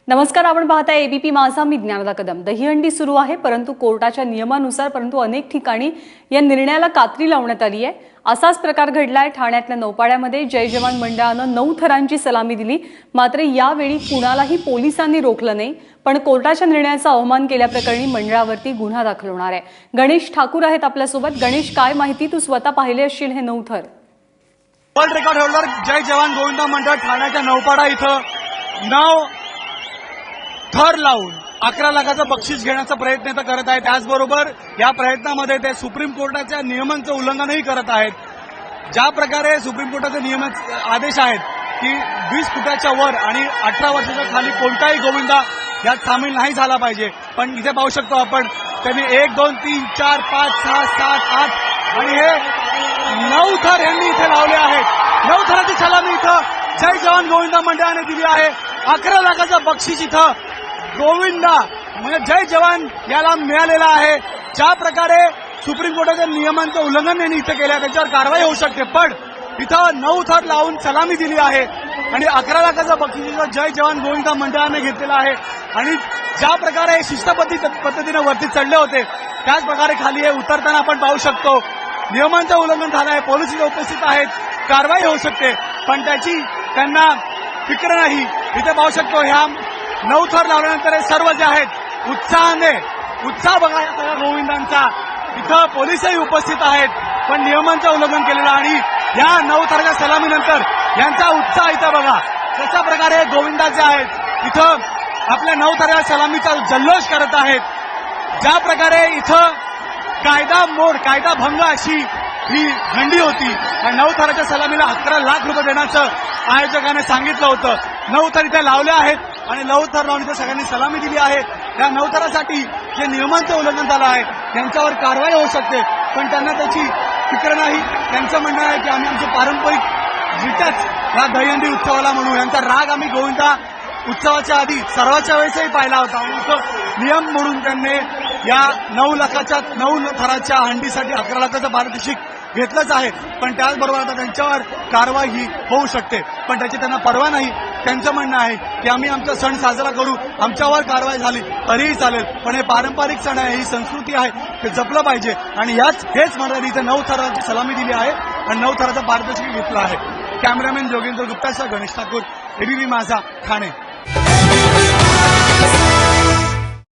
नमस्कार, आपण पाहताय एबीपी माझा. मी ज्ञानदा कदम. दहीहंडी सुरू आहे, परंतु कोर्टाच्या नियमानुसार परंतु अनेक ठिकाणी या निर्णयाला कात्री लावण्यात आली आहे. असाच प्रकार घडलाय ठाण्यातल्या नौपाड्यामध्ये. जय जवान मंडळानं 9 थरांची सलामी दिली, मात्र यावेळी कुणालाही पोलिसांनी रोखलं नाही. पण कोर्टाच्या निर्णयाचा अवमान केल्याप्रकरणी मंडळावरती गुन्हा दाखल होणार आहे. गणेश ठाकूर आहेत आपल्यासोबत. गणेश, काय माहिती? तू स्वतः पाहिले असशील हे 9 थर. वर्ल्ड रेकॉर्ड होल्डर जय जवान गोविंदा मंडळ ठाण्याच्या नौपाडा इथं 9 थर लावून 11 लाखाचं बक्षीस घेण्याचा प्रयत्न तर करत आहेत. त्याचबरोबर या प्रयत्नामध्ये ते सुप्रीम कोर्टाच्या नियमांचं उल्लंघनही करत आहेत. ज्या प्रकारे सुप्रीम कोर्टाचे नियम आदेश आहेत की 20 फुटाच्या वर आणि 18 वर्षाच्या खाली कोणताही गोविंदा यात सामील नाही झाला पाहिजे. पण इथे पाहू शकतो आपण, त्यांनी 1 2 3 4 5 6 7 8 आणि हे 9 थर यांनी इथे लावले आहेत. 9 थराची सलामी इथं जय जवान गोविंदा मंडळाने दिली आहे. 11 लाखाचं बक्षीस इथं गोविंदा म्हणजे जय जवान याला मिळालेला आहे. ज्या प्रकारे सुप्रीम कोर्टाच्या नियमांचं उल्लंघन यांनी इथं केलं त्याच्यावर कारवाई होऊ शकते. पण इथं 9 थर लावून सलामी दिली आहे आणि 11 लाखाचं बक्षीस जय जवान गोविंदा मंडळाने घेतलेलं आहे. आणि ज्या प्रकारे शिस्तबद्ध पद्धतीने वरती चढले होते त्याच प्रकारे खाली हे उतरताना आपण पाहू शकतो. नियमांचं उल्लंघन झालं आहे, पोलीस इथे उपस्थित आहेत, कारवाई होऊ शकते. पण त्याची त्यांना फिक्र नाही. इथे पाहू शकतो ह्या 9 थर लावल्यानंतर हे सर्व जे आहेत उत्साह बघा या सगळ्या गोविंदांचा. इथं पोलीसही उपस्थित आहेत, पण नियमांचं उल्लंघन केलेलं आणि या 9 थराच्या सलामीनंतर यांचा उत्साह इथं बघा कशा प्रकारे गोविंदाचे आहेत. इथं आपल्या 9 थराच्या सलामीचा जल्लोष करत आहेत. ज्या प्रकारे इथं कायदा भंग अशी ही हंडी होती आणि 9 थराच्या सलामीला 11 लाख रुपये देण्याचं आयोजकाने सांगितलं होतं. 9 थर इथे लावले आहेत आणि 9 थर लावून इथे सगळ्यांनी सलामी दिली आहे. या 9 थरासाठी जे नियमांचं उल्लंघन झालं आहे त्यांच्यावर कारवाई होऊ शकते. पण त्यांना त्याची फिक्र नाही. त्यांचं म्हणणं आहे की आम्ही आमचे पारंपरिक रित्याच या दहीहंडी उत्सवाला म्हणू. यांचा राग आम्ही गोविंदा उत्सवाच्या आधी सर्वाच्या वेळेसही पाहिला होता आणि इथं नियम म्हणून त्यांनी या 9 थराच्या हंडीसाठी 11 लाखाचं पारितोषिक घेतलंच आहे. पण त्याचबरोबर आता त्यांच्यावर कारवाई ही होऊ शकते. पण त्याची त्यांना पर्वा नाही. त्यांचं म्हणणं आहे की आम्ही आमचा सण साजरा करू, आमच्यावर कारवाई झाली तरीही चालेल, पण हे पारंपरिक सण आहे, ही संस्कृती आहे, ते जपलं पाहिजे. आणि हेच म्हणून इथे 9 थराची सलामी दिली आहे आणि 9 थराचं पारितोषिक घेतलं आहे. कॅमेरामॅन जोगेंद्र गुप्तासह गणेश ठाकूर, एबीपी माझा, ठाणे.